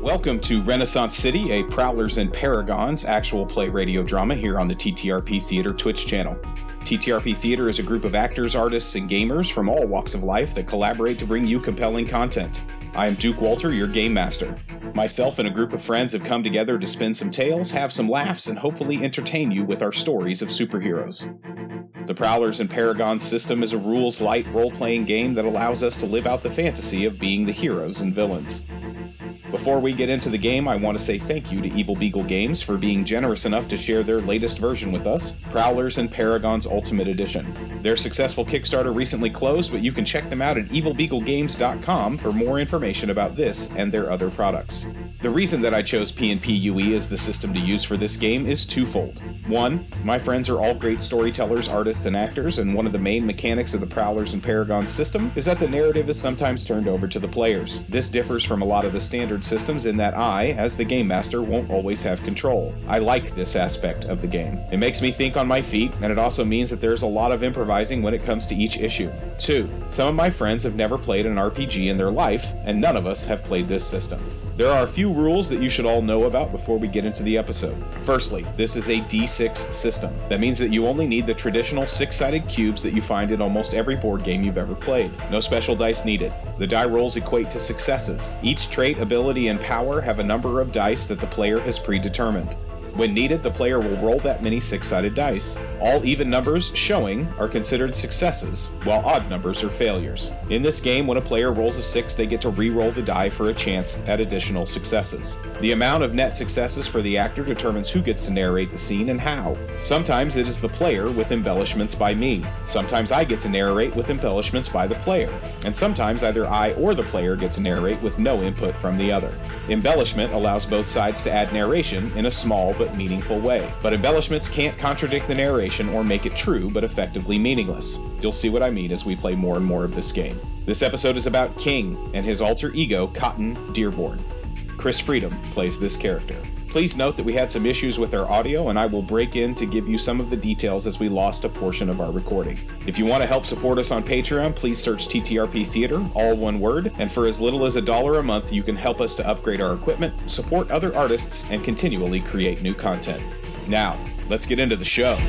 Welcome to Renaissance City, a Prowlers and Paragons actual play radio drama here on the TTRP Theater Twitch channel. TTRP Theater is a group of actors, artists, and gamers from all walks of life that collaborate to bring you compelling content. I am Duke Walter, your game master. Myself and a group of friends have come together to spin some tales, have some laughs, and hopefully entertain you with our stories of superheroes. The Prowlers and Paragons system is a rules-light role-playing game that allows us to live out the fantasy of being the heroes and villains. Before we get into the game, I want to say thank you to Evil Beagle Games for being generous enough to share their latest version with us, Prowlers and Paragons Ultimate Edition. Their successful Kickstarter recently closed, but you can check them out at evilbeaglegames.com for more information about this and their other products. The reason that I chose P&P UE as the system to use for this game is twofold. One, my friends are all great storytellers, artists, and actors, and one of the main mechanics of the Prowlers and Paragons system is that the narrative is sometimes turned over to the players. This differs from a lot of the standard systems in that I, as the game master, won't always have control. I like this aspect of the game. It makes me think on my feet, and it also means that there's a lot of improvising when it comes to each issue. 2. Some of my friends have never played an RPG in their life, and none of us have played this system. There are a few rules that you should all know about before we get into the episode. Firstly, this is a D6 system. That means that you only need the traditional 6-sided cubes that you find in almost every board game you've ever played. No special dice needed. The die rolls equate to successes. Each trait, ability, and power have a number of dice that the player has predetermined. When needed, the player will roll that many 6-sided dice. All even numbers showing are considered successes, while odd numbers are failures. In this game, when a player rolls a 6, they get to re-roll the die for a chance at additional successes. The amount of net successes for the actor determines who gets to narrate the scene and how. Sometimes it is the player with embellishments by me. Sometimes I get to narrate with embellishments by the player. And sometimes either I or the player get to narrate with no input from the other. Embellishment allows both sides to add narration in a small but meaningful way. But embellishments can't contradict the narration or make it true but effectively meaningless. You'll see what I mean as we play more and more of this game. This episode is about King and his alter ego, Cotton Dearborn. Chris Freedom plays this character. Please note that we had some issues with our audio, and I will break in to give you some of the details as we lost a portion of our recording. If you want to help support us on Patreon, please search TTRP Theater, all one word, and for as little as $1 a month, you can help us to upgrade our equipment, support other artists, and continually create new content. Now, let's get into the show.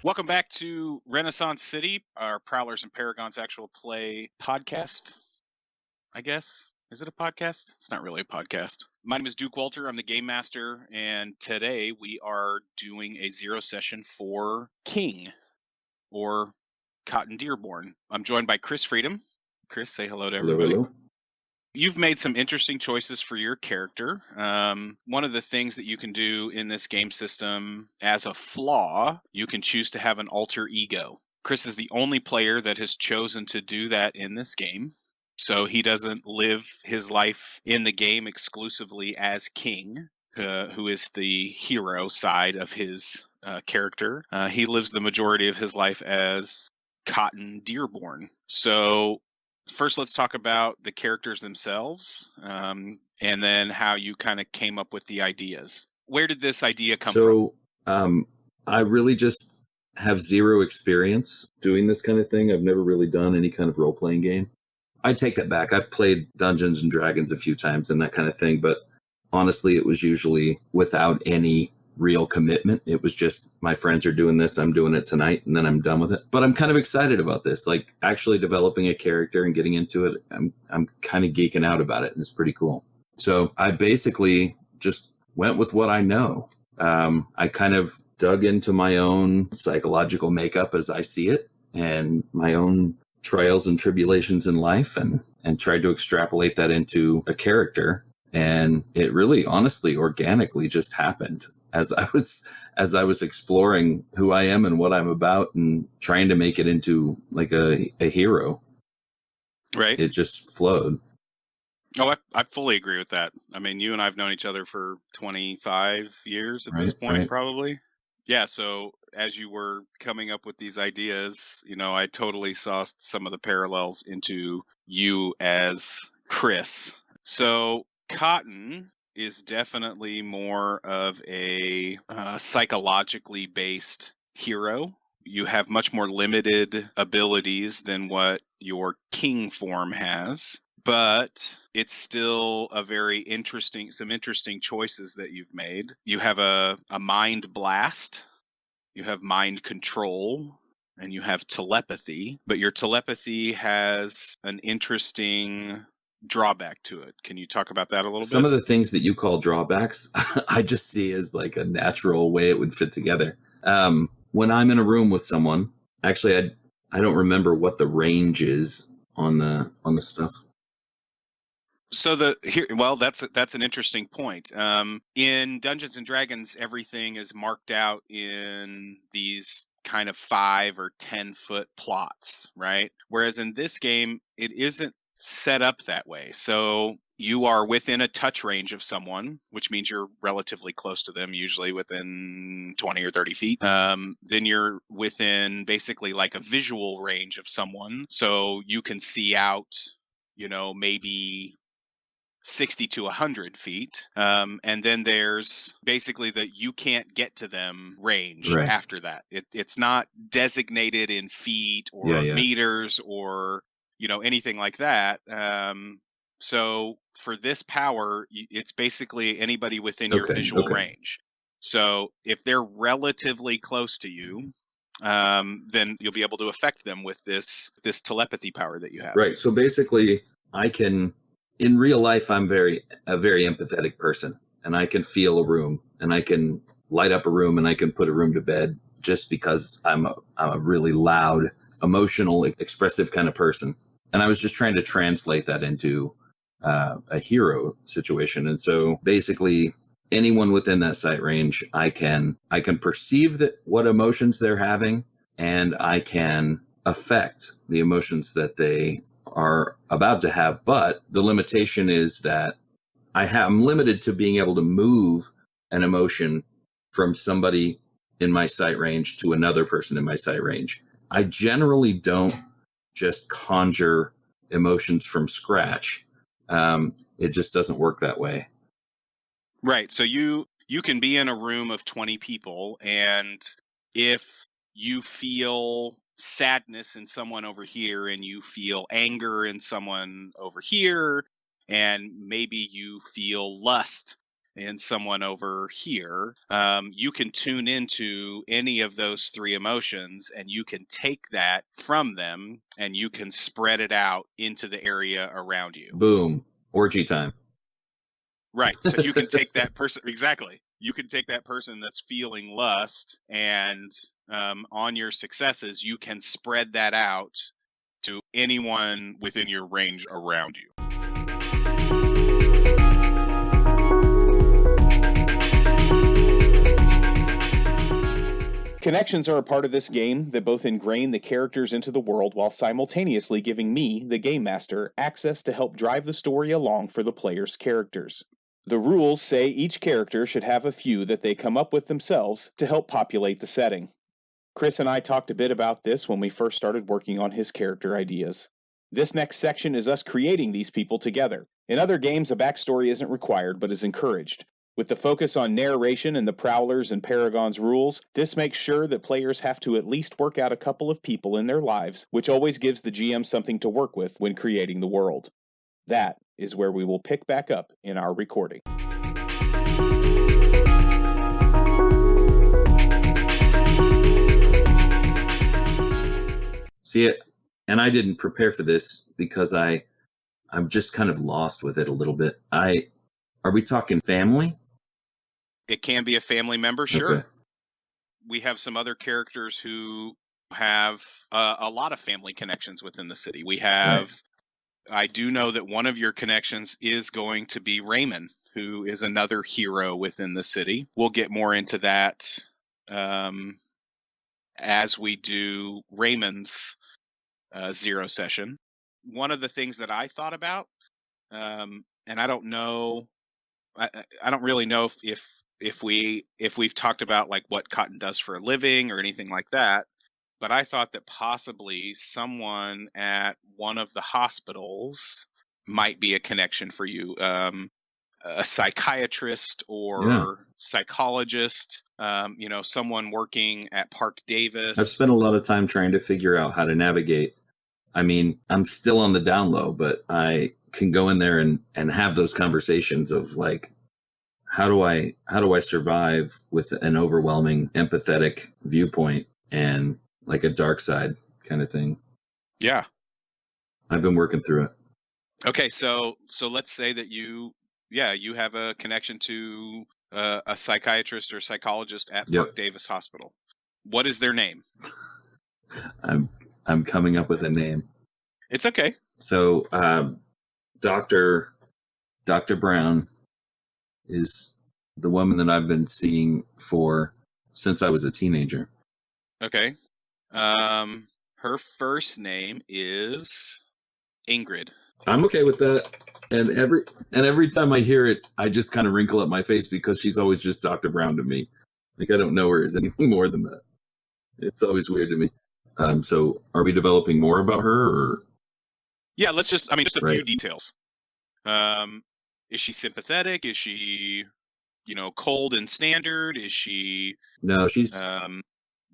Welcome back to Renaissance City, our Prowlers and Paragons actual play podcast, I guess. Is it a podcast? It's not really a podcast. My name is Duke Walter. I'm the game master, and today we are doing a 0 session for King, or Cotton Dearborn. I'm joined by Chris Freedom. Chris, say hello to everybody. Hello. You've made some interesting choices for your character. One of the things that you can do in this game system as a flaw, you can choose to have an alter ego. Chris is the only player that has chosen to do that in this game. So he doesn't live his life in the game exclusively as King, who is the hero side of his character. He lives the majority of his life as Cotton Dearborn. So first, let's talk about the characters themselves, and then how you kind of came up with the ideas. Where did this idea come from? So, I really just have zero experience doing this kind of thing. I've never really done any kind of role-playing game. I take that back. I've played Dungeons and Dragons a few times and that kind of thing, but honestly, it was usually without any real commitment. It was just, my friends are doing this, I'm doing it tonight, and then I'm done with it. But I'm kind of excited about this, like actually developing a character and getting into it. I'm kind of geeking out about it, and it's pretty cool. So I basically just went with what I know. I kind of dug into my own psychological makeup as I see it and my own trials and tribulations in life and tried to extrapolate that into a character. And it really, honestly, organically just happened as I was exploring who I am and what I'm about and trying to make it into like a hero. Right. It just flowed. Oh, I fully agree with that. I mean, you and I've known each other for 25 years at this point, probably. Yeah. So as you were coming up with these ideas, I totally saw some of the parallels into you as Chris. So Cotton is definitely more of a psychologically based hero. You have much more limited abilities than what your king form has. But it's still some interesting choices that you've made. You have a mind blast, you have mind control, and you have telepathy. But your telepathy has an interesting drawback to it. Can you talk about that a little bit? Some of the things that you call drawbacks, I just see as like a natural way it would fit together. When I'm in a room with someone, actually, I don't remember what the range is on the stuff. So that's an interesting point. In Dungeons and Dragons, everything is marked out in these kind of 5 or 10 foot plots, right? Whereas in this game, it isn't set up that way. So you are within a touch range of someone, which means you're relatively close to them, usually within 20 or 30 feet. Then you're within basically like a visual range of someone. So you can see out, maybe 60 to 100 feet. And then there's basically the you can't get to them range after that. It's not designated in feet or meters or, anything like that. So for this power, it's basically anybody within your visual range. So if they're relatively close to you, then you'll be able to affect them with this telepathy power that you have. Right. So basically, in real life, I'm a very empathetic person, and I can feel a room, and I can light up a room, and I can put a room to bed just because I'm a really loud, emotional, expressive kind of person. And I was just trying to translate that into a hero situation. And so basically, anyone within that sight range, I can perceive what emotions they're having, and I can affect the emotions that they are about to have. But the limitation is that I'm limited to being able to move an emotion from somebody in my sight range to another person in my sight range. I generally don't just conjure emotions from scratch. It just doesn't work that way. Right. So you can be in a room of 20 people, and if you feel sadness in someone over here and you feel anger in someone over here, and maybe you feel lust in someone over here, you can tune into any of those 3 emotions, and you can take that from them and you can spread it out into the area around you. Boom. Orgy time. Right. So you can take that person. Exactly. You can take that person that's feeling lust, and on your successes, you can spread that out to anyone within your range around you. Connections are a part of this game that both ingrain the characters into the world while simultaneously giving me, the game master, access to help drive the story along for the player's characters. The rules say each character should have a few that they come up with themselves to help populate the setting. Chris and I talked a bit about this when we first started working on his character ideas. This next section is us creating these people together. In other games, a backstory isn't required but is encouraged. With the focus on narration and the Prowlers and Paragons rules, this makes sure that players have to at least work out a couple of people in their lives, which always gives the GM something to work with when creating the world. That is where we will pick back up in our recording. See it, and I didn't prepare for this because I'm just kind of lost with it a little bit. Are we talking family? It can be a family member, sure. Okay. We have some other characters who have a lot of family connections within the city. We have, I do know that one of your connections is going to be Raymond, who is another hero within the city. We'll get more into that as we do Raymond's Zero session. One of the things that I thought about, and I don't know, I don't really know if we've talked about like what Cotton does for a living or anything like that, but I thought that possibly someone at one of the hospitals might be a connection for you. A psychiatrist or psychologist, someone working at Park Davis. I've spent a lot of time trying to figure out how to navigate. I mean, I'm still on the down low, but I can go in there and have those conversations of like, how do I survive with an overwhelming empathetic viewpoint and like a dark side kind of thing. Yeah. I've been working through it. Okay. So let's say that you have a connection to a psychiatrist or psychologist at Park Davis Hospital. What is their name? I'm coming up with a name. It's okay. So, Dr. Brown is the woman that I've been seeing for since I was a teenager. Okay. Her first name is Ingrid. I'm okay with that. And every time I hear it, I just kind of wrinkle up my face because she's always just Dr. Brown to me. Like I don't know her as anything more than that. It's always weird to me. So are we developing more about her or? Yeah, just a few details. Is she sympathetic? Is she, cold and standard? Is she? No, she's.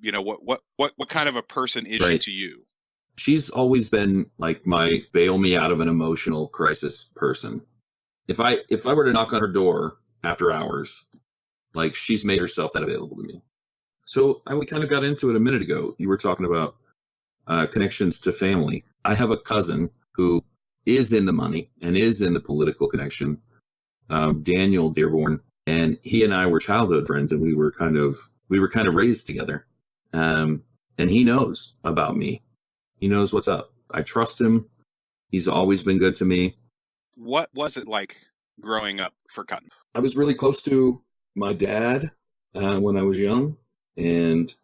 What kind of a person is she to you? She's always been like my bail me out of an emotional crisis person. If I were to knock on her door after hours, like she's made herself that available to me. So we kind of got into it a minute ago. You were talking about connections to family. I have a cousin who is in the money and is in the political connection, Daniel Dearborn, and he and I were childhood friends, and we were kind of raised together. And he knows about me. He knows what's up. I trust him. He's always been good to me. What was it like growing up for Cotton? I was really close to my dad when I was young, and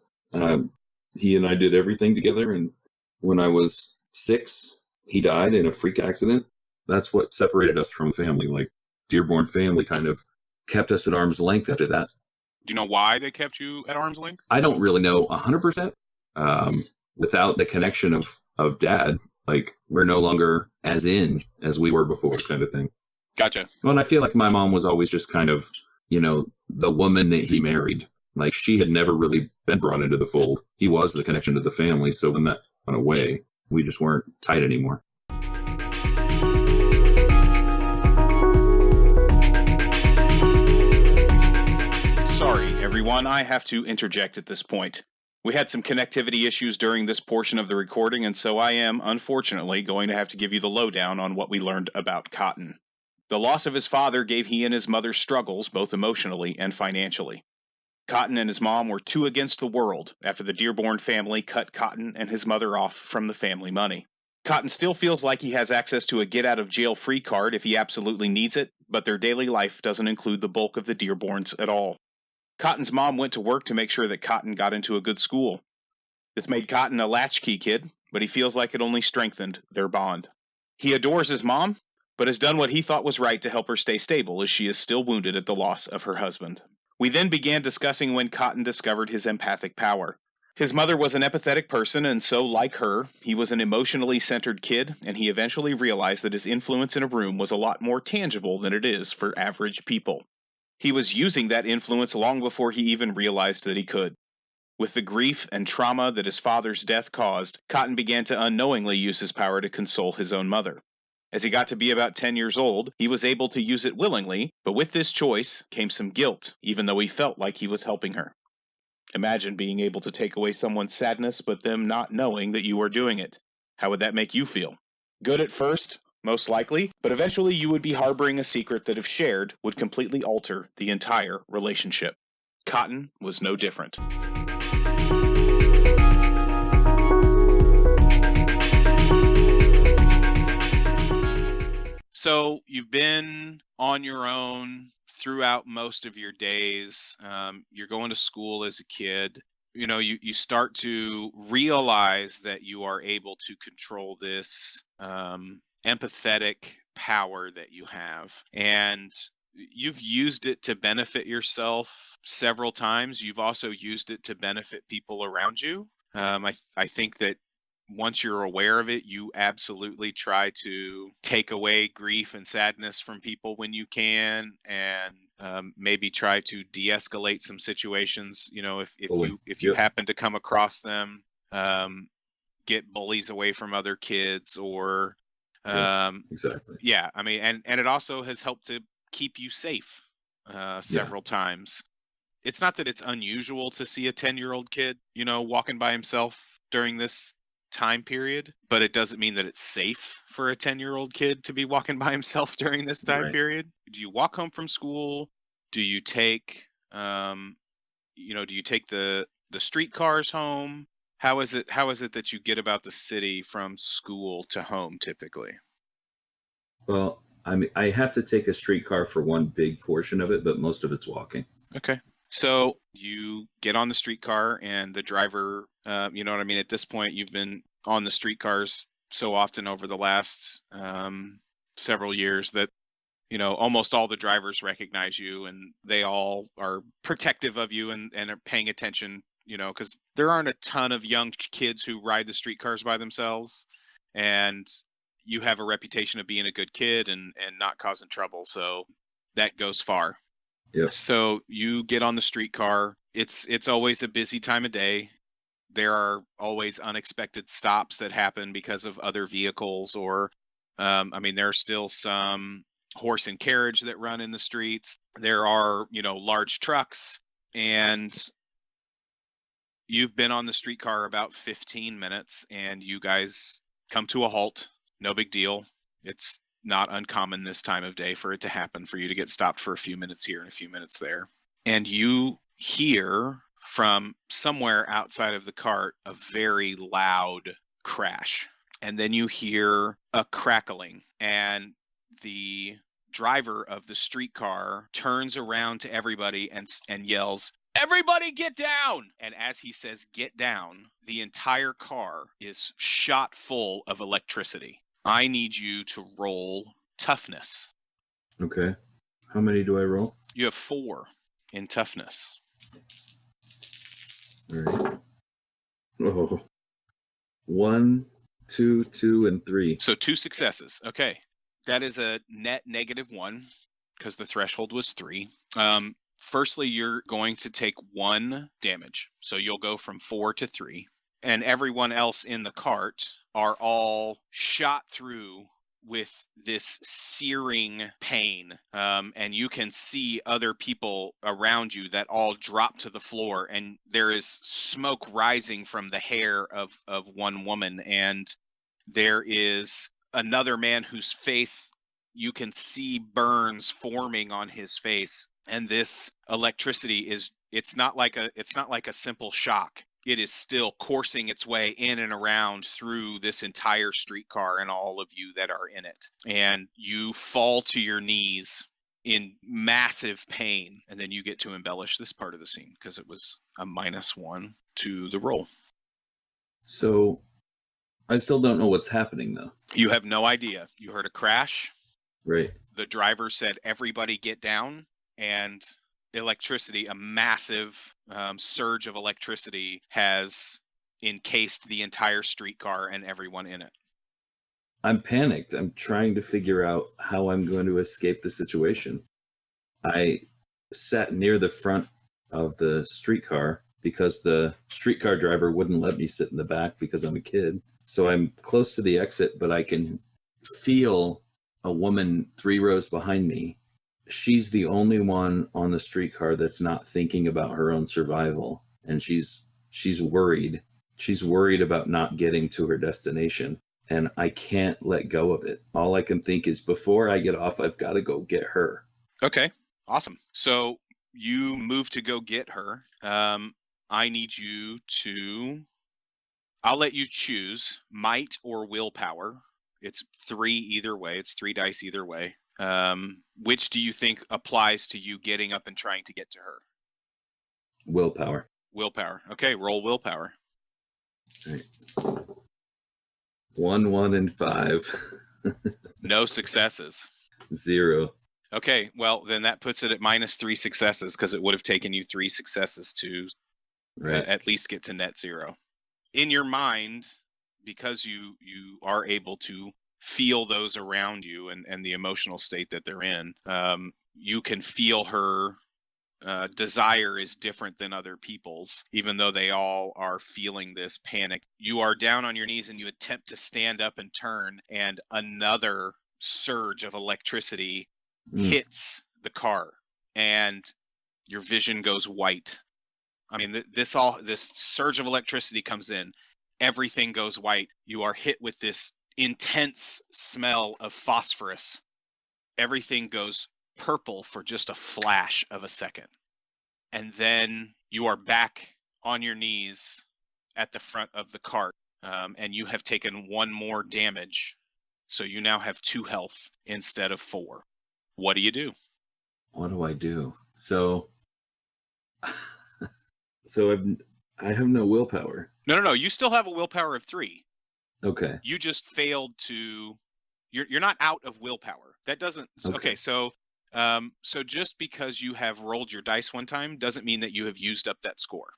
he and I did everything together. And when I was 6, he died in a freak accident. That's what separated us from family. Like Dearborn family kind of kept us at arm's length after that. Do you know why they kept you at arm's length? I don't really know 100%. Without the connection of dad, like we're no longer as in as we were before kind of thing. Gotcha. Well, and I feel like my mom was always just kind of, the woman that he married. Like she had never really been brought into the fold. He was the connection to the family. So when that went away, we just weren't tight anymore. Sorry, everyone. I have to interject at this point. We had some connectivity issues during this portion of the recording, and so I am, unfortunately, going to have to give you the lowdown on what we learned about Cotton. The loss of his father gave he and his mother struggles, both emotionally and financially. Cotton and his mom were two against the world after the Dearborn family cut Cotton and his mother off from the family money. Cotton still feels like he has access to a get-out-of-jail-free card if he absolutely needs it, but their daily life doesn't include the bulk of the Dearborns at all. Cotton's mom went to work to make sure that Cotton got into a good school. This made Cotton a latchkey kid, but he feels like it only strengthened their bond. He adores his mom, but has done what he thought was right to help her stay stable as she is still wounded at the loss of her husband. We then began discussing when Cotton discovered his empathic power. His mother was an empathetic person, and so, like her, he was an emotionally centered kid, and he eventually realized that his influence in a room was a lot more tangible than it is for average people. He was using that influence long before he even realized that he could. With the grief and trauma that his father's death caused, Cotton began to unknowingly use his power to console his own mother. As he got to be about 10 years old, he was able to use it willingly, but with this choice came some guilt, even though he felt like he was helping her. Imagine being able to take away someone's sadness, but them not knowing that you are doing it. How would that make you feel? Good at first, most likely, but eventually you would be harboring a secret that, if shared, would completely alter the entire relationship. Cotton was no different. So you've been on your own throughout most of your days. You're going to school as a kid. You start to realize that you are able to control this empathetic power that you have. And you've used it to benefit yourself several times. You've also used it to benefit people around you. I think that once you're aware of it, you absolutely try to take away grief and sadness from people when you can, and maybe try to de-escalate some situations. If you happen to come across them, get bullies away from other kids, or exactly. Yeah, I mean, and it also has helped to keep you safe several times. It's not that it's unusual to see a 10-year-old kid, walking by himself during this time period, but it doesn't mean that it's safe for a 10-year-old kid to be walking by himself during this time period. Do you walk home from school? Do you take the streetcars home? How is it that you get about the city from school to home typically? Well, I mean, I have to take a streetcar for one big portion of it, but most of it's walking. Okay. So you get on the streetcar, and the driver, you know what I mean? At this point, you've been on the streetcars so often over the last several years that, almost all the drivers recognize you, and they all are protective of you and are paying attention, because there aren't a ton of young kids who ride the streetcars by themselves. And you have a reputation of being a good kid and not causing trouble. So that goes far. Yep. So you get on the streetcar. It's always a busy time of day. There are always unexpected stops that happen because of other vehicles, or there are still some horse and carriage that run in the streets. There are, large trucks, and you've been on the streetcar about 15 minutes, and you guys come to a halt. No big deal. It's not uncommon this time of day for it to happen, for you to get stopped for a few minutes here and a few minutes there. And you hear from somewhere outside of the cart a very loud crash. And then you hear a crackling, and the driver of the streetcar turns around to everybody and yells, "Everybody get down!" And as he says, "Get down," the entire car is shot full of electricity. I need you to roll toughness. Okay. How many do I roll? You have 4 in toughness. All right. Oh. 1, 2, 2, and 3. So 2 successes. Okay. That is a net -1 because the threshold was 3. Firstly, you're going to take 1 damage. So you'll go from 4 to 3. And everyone else in the cart are all shot through with this searing pain. And you can see other people around you that all drop to the floor, and there is smoke rising from the hair of one woman. And there is another man whose face you can see burns forming on his face. And this electricity it's not like a simple shock. It is still coursing its way in and around through this entire streetcar and all of you that are in it. And you fall to your knees in massive pain. And then you get to embellish this part of the scene because it was a -1 to the roll. So I still don't know what's happening, though. You have no idea. You heard a crash. Right. The driver said, "Everybody get down." And electricity, a massive surge of electricity has encased the entire streetcar and everyone in it. I'm panicked. I'm trying to figure out how I'm going to escape the situation. I sat near the front of the streetcar because the streetcar driver wouldn't let me sit in the back because I'm a kid. So I'm close to the exit, but I can feel a woman 3 rows behind me. She's the only one on the streetcar that's not thinking about her own survival. And she's worried. She's worried about not getting to her destination. and I can't let go of it. All I can think is before I get off, I've got to go get her. Okay, awesome. So you move to go get her. I need you to... I'll let you choose might or willpower. It's 3 either way. It's 3 dice either way. Which do you think applies to you getting up and trying to get to her? Willpower. Willpower. Okay, roll willpower. Right. 1, 1, and 5. No successes. 0. Okay, well, then that puts it at -3 successes, because it would have taken you 3 successes to at least get to net 0. In your mind, because you are able to feel those around you and the emotional state that they're in, you can feel her desire is different than other people's, even though they all are feeling this panic. You are down on your knees and you attempt to stand up and turn, and another surge of electricity hits the car, and your vision goes white. I mean, this surge of electricity comes in, everything goes white. You are hit with this intense smell of phosphorus. Everything goes purple for just a flash of a second. And then you are back on your knees at the front of the cart, and you have taken 1 more damage. So you now have 2 health instead of 4. What do you do? What do I do? So I have no willpower. No. You still have a willpower of 3. Okay. You just failed to... You're not out of willpower. That doesn't... Okay, so just because you have rolled your dice 1 time doesn't mean that you have used up that score.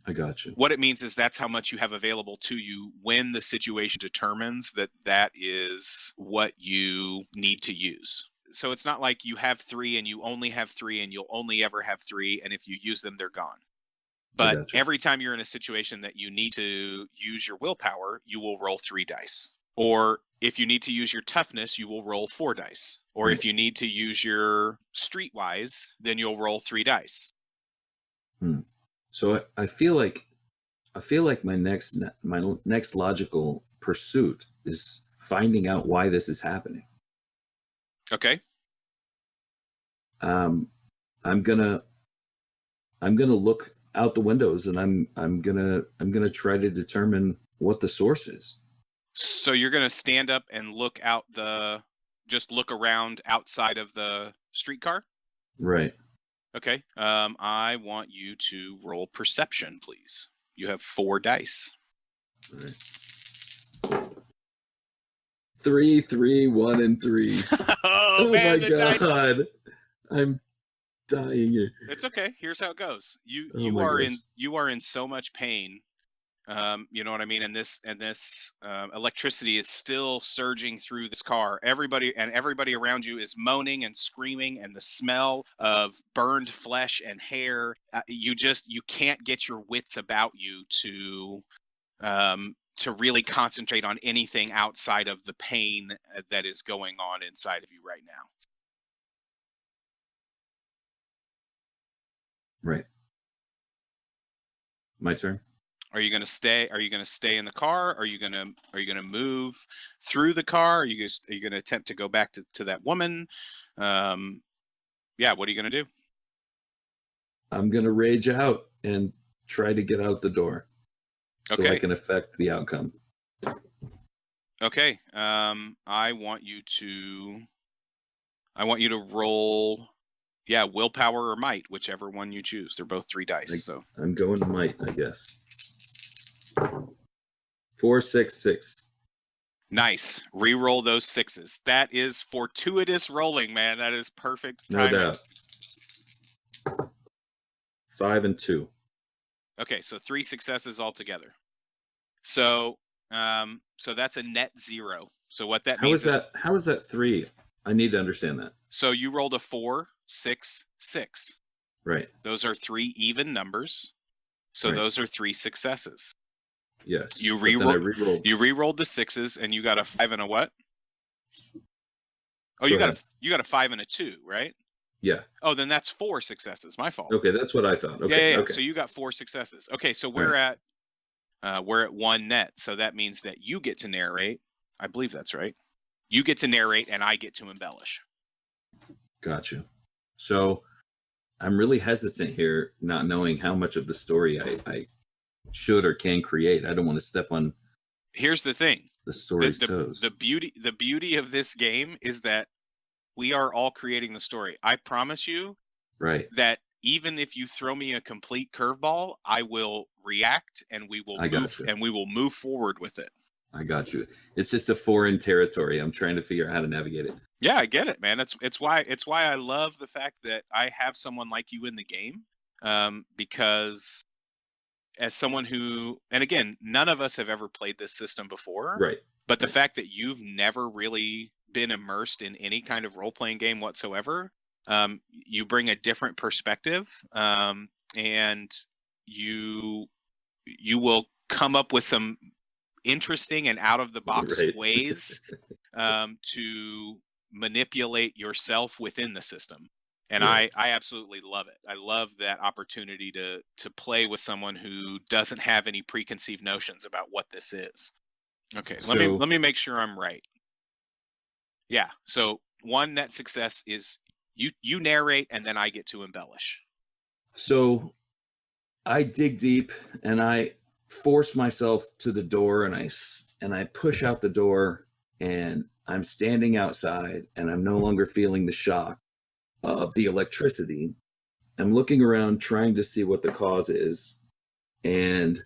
I got you. What it means is that's how much you have available to you when the situation determines that is what you need to use. So it's not like you have 3 and you only have 3 and you'll only ever have 3, and if you use them, they're gone. But every time you're in a situation that you need to use your willpower, you will roll 3 dice. Or if you need to use your toughness, you will roll 4 dice. Or if you need to use your streetwise, then you'll roll 3 dice. So I feel like my next logical pursuit is finding out why this is happening. Okay. I'm gonna look out the windows, and I'm gonna try to determine what the source is. So you're gonna stand up and look around outside of the streetcar? Right. Okay. I want you to roll perception, please. You have 4 dice. All right. 3, 3, 1, and 3. Oh man, my God! I'm dying here. It's okay. Here's how it goes. You are in so much pain. You know what I mean? And this electricity is still surging through this car. Everybody around you is moaning and screaming, and the smell of burned flesh and hair. You can't get your wits about you to really concentrate on anything outside of the pain that is going on inside of you right now. Right. My turn. Are you going to stay? Are you going to stay in the car? Are you going to move through the car? Are you going to attempt to go back to that woman? Yeah. What are you going to do? I'm going to rage out and try to get out the door, so I can affect the outcome. Okay. I want you to roll. Yeah, willpower or might, whichever one you choose. They're both 3 dice. So I'm going might, I guess. 4, 6, 6. Nice. Reroll those 6s. That is fortuitous rolling, man. That is perfect timing. No doubt. 5 and 2. Okay, so 3 successes altogether. So that's a net 0. So what that means is... How is that 3? I need to understand that. So you rolled a 4, 6, 6. Right. Those are 3 even numbers. So those are 3 successes. Yes. You re-rolled the 6s, and you got a 5 and a what? Oh, you got a 5 and a 2, right? Yeah. Oh, then that's 4 successes. My fault. Okay, that's what I thought. Okay. Yeah. Okay. So you got 4 successes. Okay, so we're at 1 net. So that means that you get to narrate. I believe that's right. You get to narrate and I get to embellish. Gotcha. So I'm really hesitant here, not knowing how much of the story I should or can create. I don't want to step on. Here's the thing. The story's toes. The beauty of this game is that we are all creating the story. I promise you that even if you throw me a complete curveball, I will react and we will move forward with it. I got you. It's just a foreign territory. I'm trying to figure out how to navigate it. Yeah, I get it, man. It's why I love the fact that I have someone like you in the game, because as someone who, and again, none of us have ever played this system before, right? But the fact that you've never really been immersed in any kind of role-playing game whatsoever, you bring a different perspective, and you will come up with some interesting and out of the box ways to manipulate yourself within the system. And I absolutely love it. I love that opportunity to play with someone who doesn't have any preconceived notions about what this is. Okay, let me make sure I'm right. Yeah, so one net success is you narrate and then I get to embellish. So I dig deep and I force myself to the door and I push out the door and I'm standing outside and I'm no longer feeling the shock of the electricity. I'm looking around trying to see what the cause is. And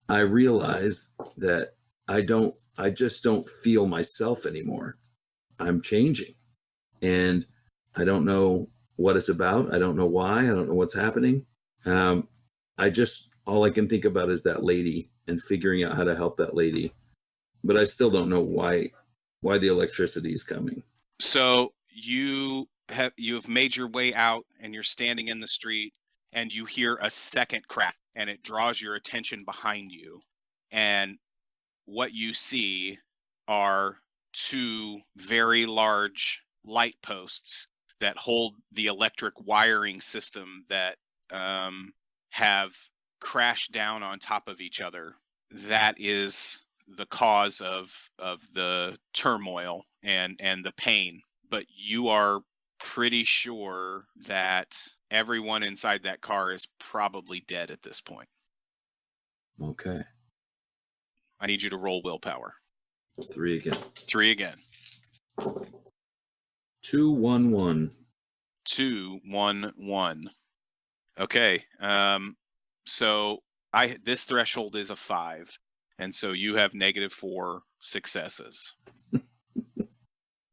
I realize that I just don't feel myself anymore. I'm changing and I don't know what it's about. I don't know why. I don't know what's happening. All I can think about is that lady and figuring out how to help that lady. But I still don't know why the electricity is coming. So you have made your way out and you're standing in the street and you hear a second crack and it draws your attention behind you. And what you see are two very large light posts that hold the electric wiring system that have crashed down on top of each other. That is the cause of the turmoil and the pain. But you are pretty sure that everyone inside that car is probably dead at this point. Okay. I need you to roll willpower. 3 again. 3 again. 2, 1, 1. 2, 1, 1. Okay. So this threshold is a 5, and so you have -4 successes.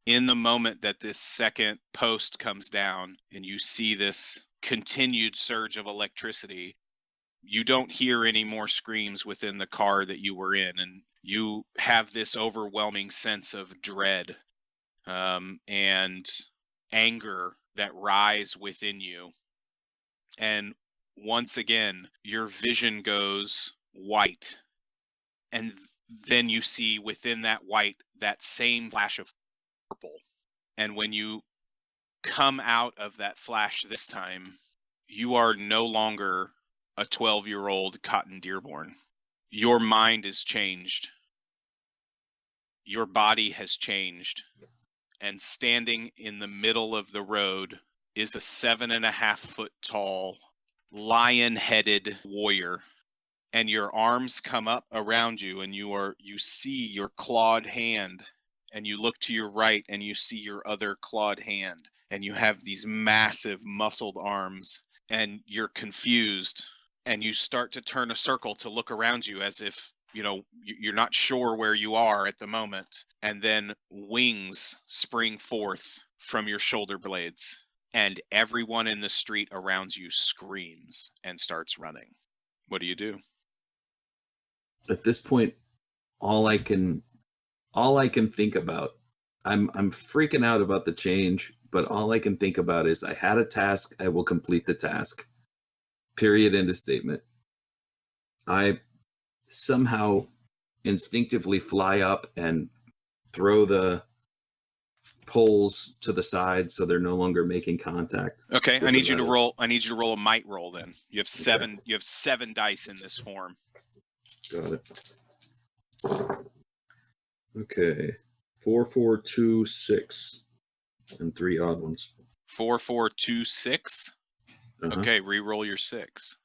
In the moment that this second post comes down and you see this continued surge of electricity, you don't hear any more screams within the car that you were in, and you have this overwhelming sense of dread and anger that rise within you. And once again, your vision goes white. And then you see within that white, that same flash of purple. And when you come out of that flash this time, you are no longer a 12-year-old Cotton Dearborn. Your mind is changed. Your body has changed. And standing in the middle of the road is a 7.5-foot tall, lion-headed warrior. And your arms come up around you and you see your clawed hand, and you look to your right and you see your other clawed hand, and you have these massive muscled arms, and you're confused, and you start to turn a circle to look around you as if, you're not sure where you are at the moment. And then wings spring forth from your shoulder blades, and everyone in the street around you screams and starts running. What do you do? At this point, all I can think about, I'm freaking out about the change, but all I can think about is I had a task, I will complete the task. Period, end of statement. I somehow instinctively fly up and throw the poles to the side so they're no longer making contact. Okay, I need you to roll a might roll then. You have 7 Okay. You have 7 dice in this form. Got it. Okay. 4, 4, 2, 6, and 3 odd ones. 4, 4, 2, 6. Uh-huh. Okay, re-roll your 6.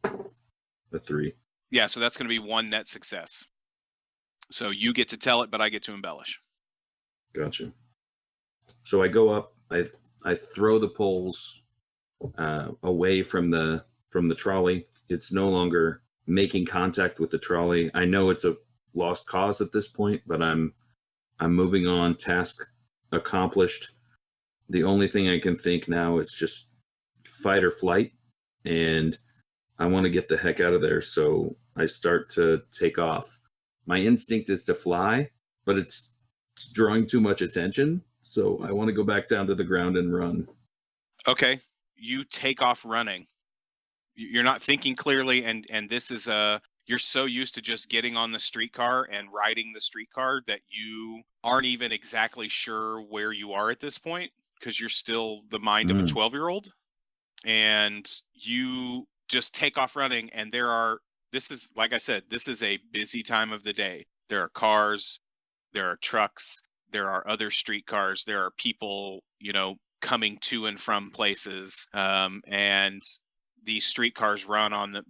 A 3. Yeah, so that's going to be 1 net success. So you get to tell it, but I get to embellish. Gotcha. So I go up. I throw the poles away from the trolley. It's no longer making contact with the trolley. I know it's a lost cause at this point, but I'm moving on. Task accomplished. The only thing I can think now is just fight or flight, and I want to get the heck out of there. So I start to take off. My instinct is to fly, but it's drawing too much attention. So I want to go back down to the ground and run. Okay, you take off running. You're not thinking clearly, and this is you're so used to just getting on the streetcar and riding the streetcar that you aren't even exactly sure where you are at this point, because you're still the mind of a 12-year-old. And you just take off running, and this is, like I said, this is a busy time of the day. There are cars, there are trucks, there are other streetcars, there are people, coming to and from places. And these streetcars run on the,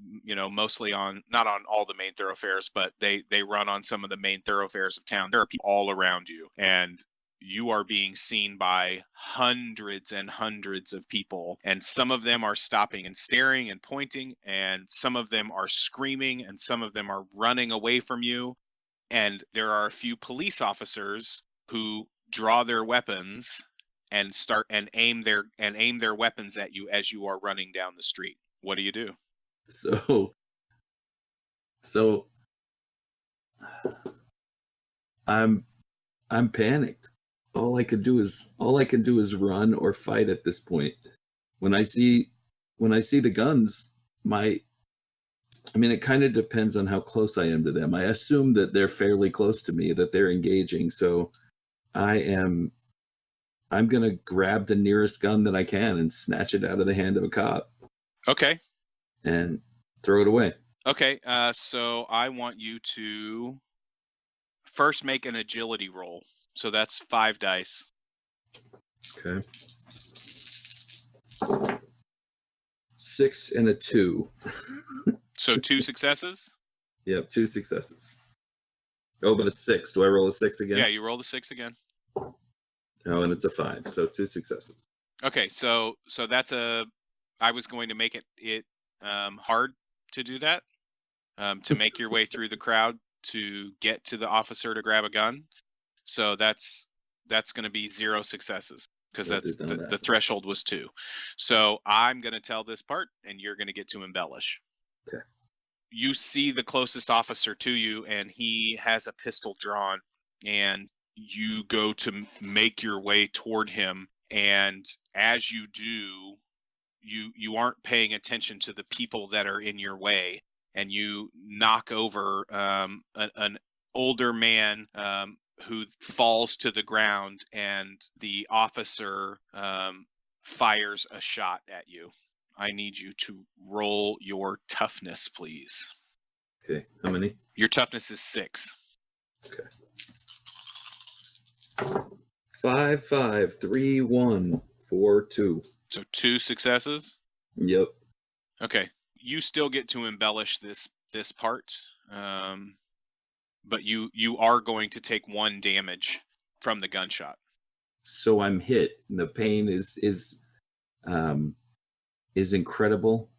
mostly on, not on all the main thoroughfares, but they run on some of the main thoroughfares of town. There are people all around you, and you are being seen by hundreds and hundreds of people, and some of them are stopping and staring and pointing, and some of them are screaming, and some of them are running away from you. And there are a few police officers who draw their weapons and start and aim their weapons at you as you are running down the street. What do you do? So I'm panicked. All I can do is run or fight at this point. When I see the guns, it kind of depends on how close I am to them. I assume that they're fairly close to me, that they're engaging. So I'm going to grab the nearest gun that I can and snatch it out of the hand of a cop. Okay. And throw it away. Okay. So I want you to first make an agility roll. So that's 5 dice. Okay. 6 and a 2. So 2 successes? Yep, 2 successes. Oh, but a 6. Do I roll a 6 again? Yeah, you roll the 6 again. Oh, and it's a 5, so 2 successes. Okay, so that's I was going to make it hard to do that, to make your way through the crowd to get to the officer to grab a gun. So that's going to be 0 successes, because the threshold was 2. So I'm going to tell this part, and you're going to get to embellish. Okay. You see the closest officer to you, and he has a pistol drawn, and you go to make your way toward him. And as you do, you aren't paying attention to the people that are in your way, and you knock over an older man who falls to the ground, and the officer fires a shot at you. I need you to roll your toughness, please. Okay, how many? Your toughness is 6. Okay. 5, 5, 3, 1, 4, 2. So 2 successes? Yep. Okay. You still get to embellish this part, but you are going to take 1 damage from the gunshot. So I'm hit. The pain is incredible.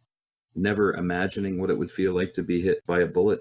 Never imagining what it would feel like to be hit by a bullet.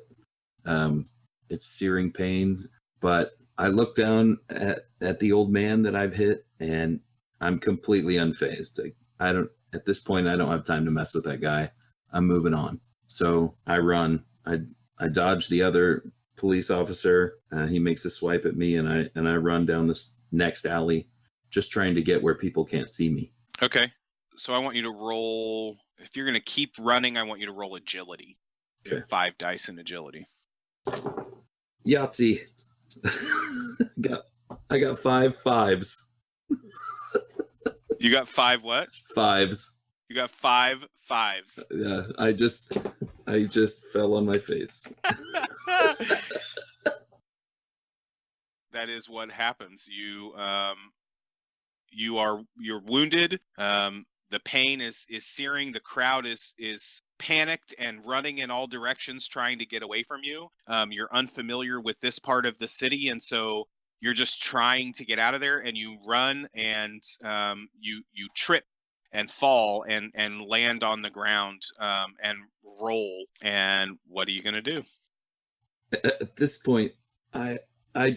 It's searing pain, but I look down at the old man that I've hit, and I'm completely unfazed. At this point, I don't have time to mess with that guy. I'm moving on. So I run. I dodge the other police officer. He makes a swipe at me, and I run down this next alley, just trying to get where people can't see me. Okay. So I want you to roll. If you're going to keep running, I want you to roll agility. Okay. You have 5 dice in agility. Yahtzee. I got 5 5s. You got 5 what? 5s. You got 5 5s. Yeah, I just fell on my face. That that is what happens. You're wounded. The pain is searing. The crowd is panicked and running in all directions, trying to get away from you. You're unfamiliar with this part of the city, and so you're just trying to get out of there. And you run, and you trip and fall and land on the ground and roll. And what are you going to do? At this point, I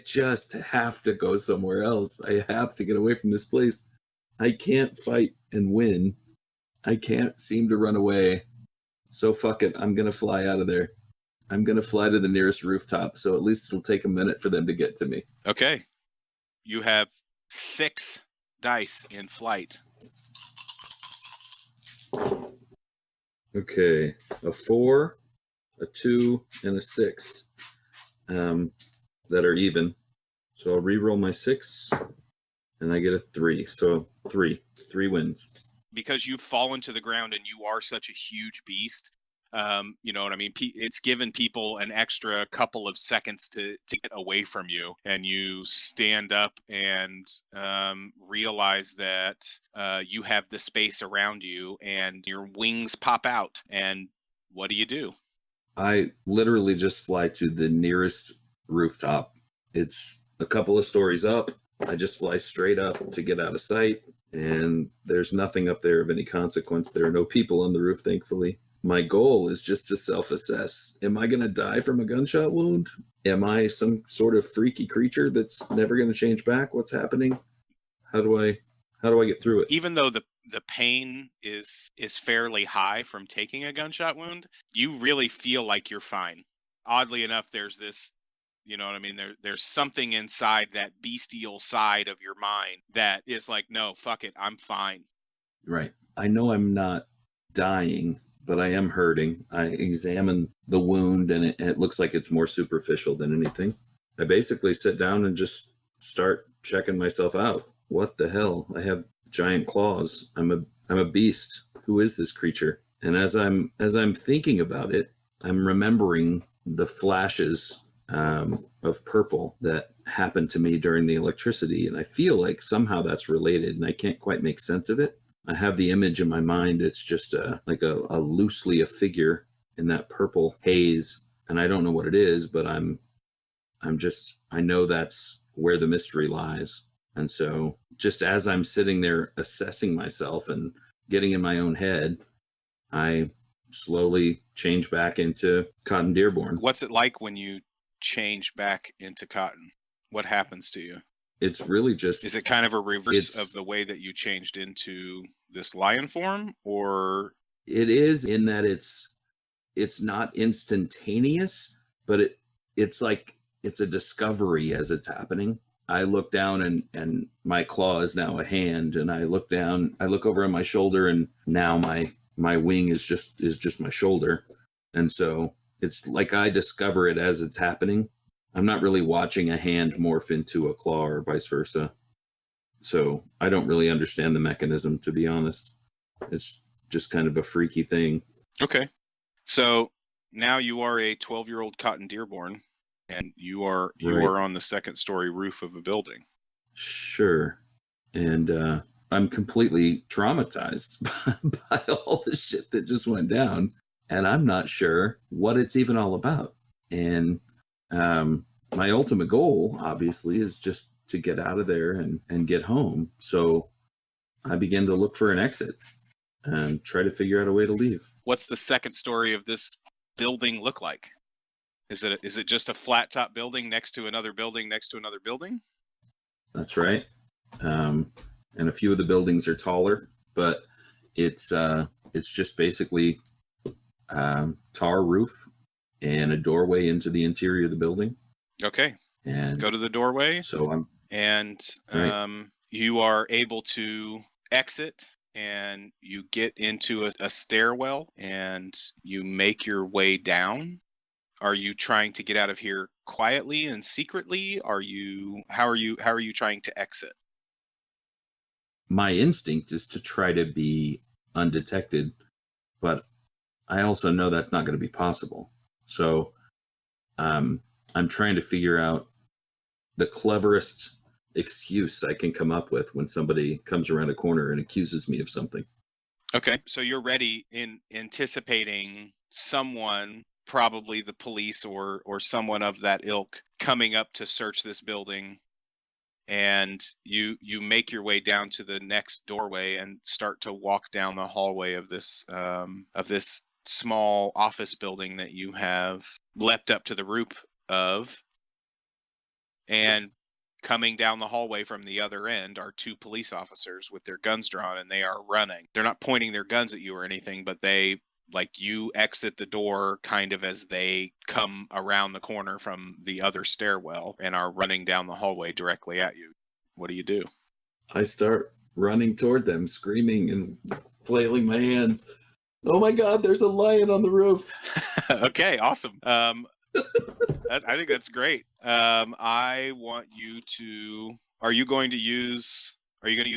just have to go somewhere else. I have to get away from this place. I can't fight and win. I can't seem to run away. So fuck it. I'm going to fly out of there. I'm going to fly to the nearest rooftop, so at least it'll take a minute for them to get to me. Okay. You have 6 dice in flight. Okay. A 4, a 2, and a 6 that are even. So I'll re-roll my 6, and I get a 3. So 3 wins. Because you've fallen to the ground and you are such a huge beast, you know what I mean? It's given people an extra couple of seconds to get away from you. And you stand up and realize that you have the space around you and your wings pop out. And what do you do? I literally just fly to the nearest rooftop. It's a couple of stories up. I just fly straight up to get out of sight. And there's nothing up there of any consequence. There are no people on the roof, thankfully. My goal is just to self-assess. Am I going to die from a gunshot wound? Am I some sort of freaky creature that's never going to change back? What's happening? How do I get through it? Even though the pain is fairly high from taking a gunshot wound, you really feel like you're fine. Oddly enough, there's this, you know what I mean? There's something inside that bestial side of your mind that is like, no, fuck it, I'm fine. Right. I know I'm not dying, but I am hurting. I examine the wound, and it looks like it's more superficial than anything. I basically sit down and just start checking myself out. What the hell? I have giant claws. I'm a beast. Who is this creature? And as I'm thinking about it, I'm remembering the flashes of purple that happened to me during the electricity, and I feel like somehow that's related, and I can't quite make sense of it. I have the image in my mind. It's just like a loosely a figure in that purple haze, and I don't know what it is, but I know that's where the mystery lies. And so just as I'm sitting there assessing myself and getting in my own head, I slowly change back into Cotton Dearborn. What's it like when you change back into Cotton? What happens to you? It's really just... Is it kind of a reverse of the way that you changed into this lion form, or... It is, in that it's not instantaneous, but it's like it's a discovery as it's happening. I look down and my claw is now a hand, and I look down, I look over on my shoulder, and now my wing is just my shoulder. And so it's like I discover it as it's happening. I'm not really watching a hand morph into a claw or vice versa. So I don't really understand the mechanism, to be honest. It's just kind of a freaky thing. Okay. So now you are a 12-year-old Cotton Dearborn, and you are on the second story roof of a building. Sure. And I'm completely traumatized by all the shit that just went down. And I'm not sure what it's even all about. And my ultimate goal, obviously, is just to get out of there and get home. So I begin to look for an exit and try to figure out a way to leave. What's the second story of this building look like? Is it just a flat top building next to another building next to another building? That's right. And a few of the buildings are taller, but it's just basically tar roof and a doorway into the interior of the building. Okay. And go to the doorway. So you are able to exit, and you get into a stairwell, and you make your way down. Are you trying to get out of here quietly and secretly? How are you trying to exit? My instinct is to try to be undetected, but I also know that's not going to be possible. So I'm trying to figure out the cleverest excuse I can come up with when somebody comes around a corner and accuses me of something. Okay, so you're ready in anticipating someone, probably the police or someone of that ilk, coming up to search this building, and you make your way down to the next doorway and start to walk down the hallway of this small office building that you have leapt up to the roof of. And coming down the hallway from the other end are two police officers with their guns drawn, and they are running. They're not pointing their guns at you or anything, but they, like, you exit the door kind of as they come around the corner from the other stairwell and are running down the hallway directly at you. What do you do? I start running toward them, screaming and flailing my hands. Oh my God, there's a lion on the roof. Okay, awesome. I think that's great. I want you to. Are you going to use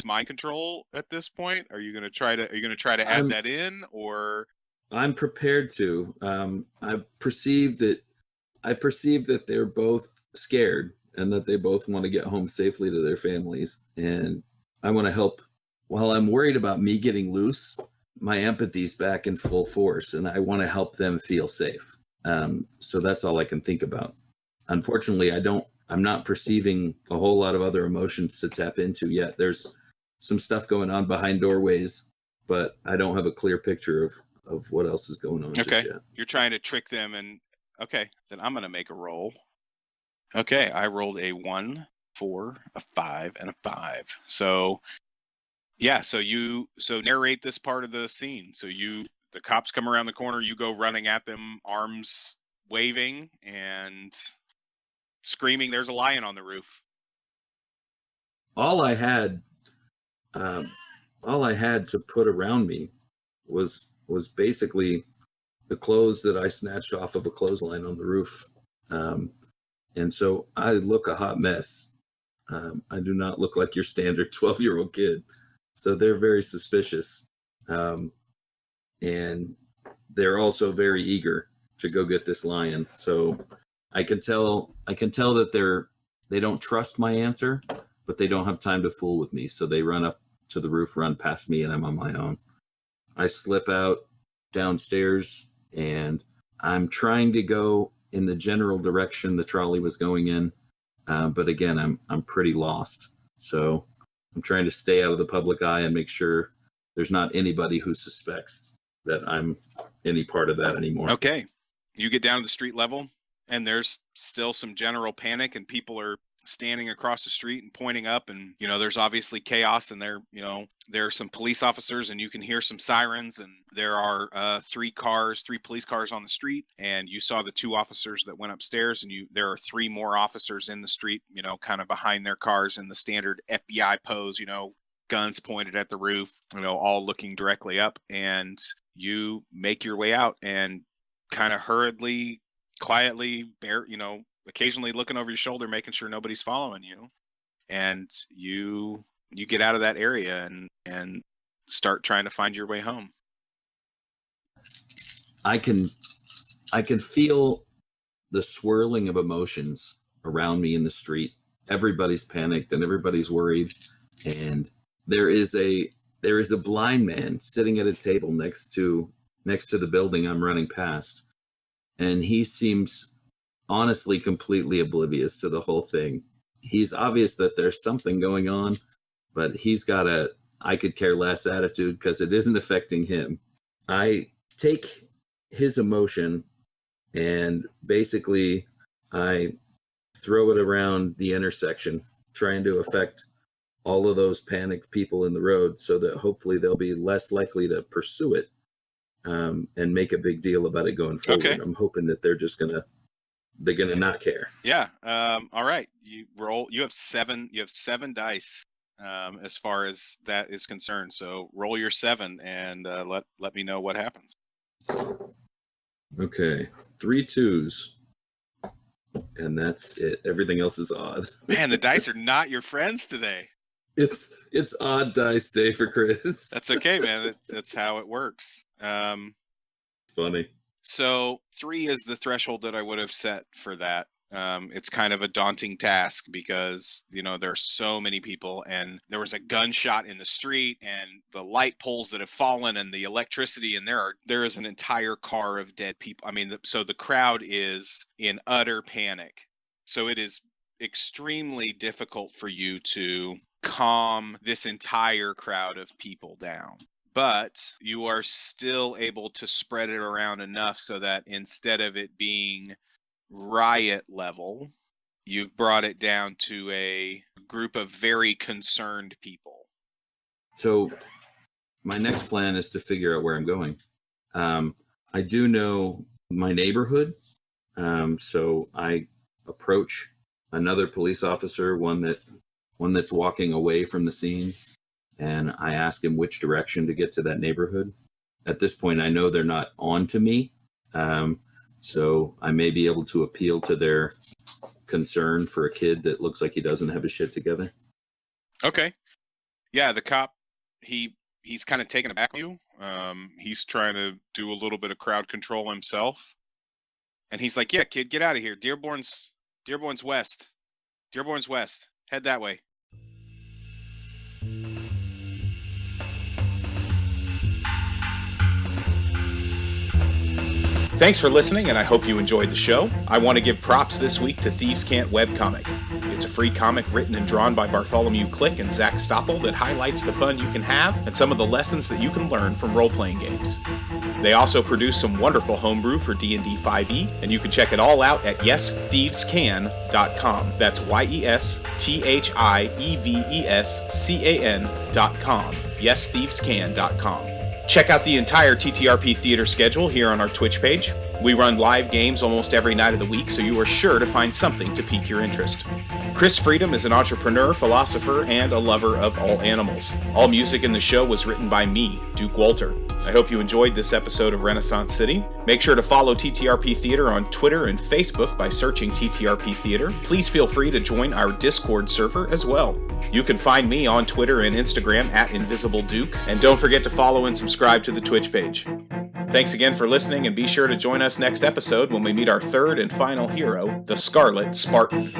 mind control at this point? Are you going to try to add that in, or? I'm prepared to. I perceive that they're both scared and that they both want to get home safely to their families, and I want to help. While I'm worried about me getting loose, my empathy's back in full force, and I want to help them feel safe. So that's all I can think about. Unfortunately, I'm not perceiving a whole lot of other emotions to tap into yet. There's some stuff going on behind doorways, but I don't have a clear picture of what else is going on just yet. You're trying to trick them, and okay, then I'm going to make a roll. Okay, I rolled a 1, 4, a 5, and a 5. So, yeah, so narrate this part of the scene. So the cops come around the corner, you go running at them, arms waving and screaming, "There's a lion on the roof." All I had to put around me was basically the clothes that I snatched off of a clothesline on the roof. And so I look a hot mess. I do not look like your standard 12-year-old kid. So they're very suspicious. And they're also very eager to go get this lion. So I can tell that they don't trust my answer, but they don't have time to fool with me. So they run up to the roof, run past me, and I'm on my own. I slip out downstairs, and I'm trying to go in the general direction the trolley was going in. But again, I'm pretty lost. So I'm trying to stay out of the public eye and make sure there's not anybody who suspects that I'm any part of that anymore. Okay. You get down to the street level, and there's still some general panic, and people are standing across the street and pointing up, and there's obviously chaos, and there are some police officers, and you can hear some sirens, and there are three police cars on the street, and you saw the two officers that went upstairs, and there are three more officers in the street, kind of behind their cars in the standard FBI pose, guns pointed at the roof, all looking directly up, and you make your way out and kind of hurriedly, quietly, occasionally looking over your shoulder, making sure nobody's following you. And you get out of that area and start trying to find your way home. I can feel the swirling of emotions around me in the street. Everybody's panicked and everybody's worried. And there is a blind man sitting at a table next to the building I'm running past. And he seems honestly completely oblivious to the whole thing. He's obvious that there's something going on, but he's got a I could care less attitude because it isn't affecting him. I take his emotion and basically I throw it around the intersection, trying to affect all of those panicked people in the road so that hopefully they'll be less likely to pursue it and make a big deal about it going forward. Okay. I'm hoping that they're gonna not care. Yeah. All right. You roll. You have seven dice as far as that is concerned. So roll your 7 and let me know what happens. Okay, 3 2s, and that's it. Everything else is odd. Man, the dice are not your friends today. It's odd dice day for Chris. That's okay, man. That's how it works. Funny. So 3 is the threshold that I would have set for that. It's kind of a daunting task because, there are so many people, and there was a gunshot in the street, and the light poles that have fallen, and the electricity, and there is an entire car of dead people. I mean, so the crowd is in utter panic. So it is extremely difficult for you to calm this entire crowd of people down. But you are still able to spread it around enough so that instead of it being riot level, you've brought it down to a group of very concerned people. So my next plan is to figure out where I'm going. I do know my neighborhood. So I approach another police officer, one that's walking away from the scene, and I ask him which direction to get to that neighborhood. At this point, I know they're not on to me, so I may be able to appeal to their concern for a kid that looks like he doesn't have his shit together. Okay. Yeah, the cop, he's kind of taken aback with you. He's trying to do a little bit of crowd control himself. And he's like, "Yeah, kid, get out of here. Dearborn's west. Dearborn's west. Head that way." Thanks for listening, and I hope you enjoyed the show. I want to give props this week to Thieves Can't webcomic. It's a free comic written and drawn by Bartholomew Click and Zach Stoppel that highlights the fun you can have and some of the lessons that you can learn from role-playing games. They also produce some wonderful homebrew for D&D 5e, and you can check it all out at yesthievescan.com. That's YesThieveScan.com. Yesthievescan.com. Check out the entire TTRP Theater schedule here on our Twitch page. We run live games almost every night of the week, so you are sure to find something to pique your interest. Chris Freedom is an entrepreneur, philosopher, and a lover of all animals. All music in the show was written by me, Duke Walter. I hope you enjoyed this episode of Renaissance City. Make sure to follow TTRP Theater on Twitter and Facebook by searching TTRP Theater. Please feel free to join our Discord server as well. You can find me on Twitter and Instagram at InvisibleDuke, and don't forget to follow and subscribe to the Twitch page. Thanks again for listening, and be sure to join us next episode when we meet our third and final hero, the Scarlet Spartan.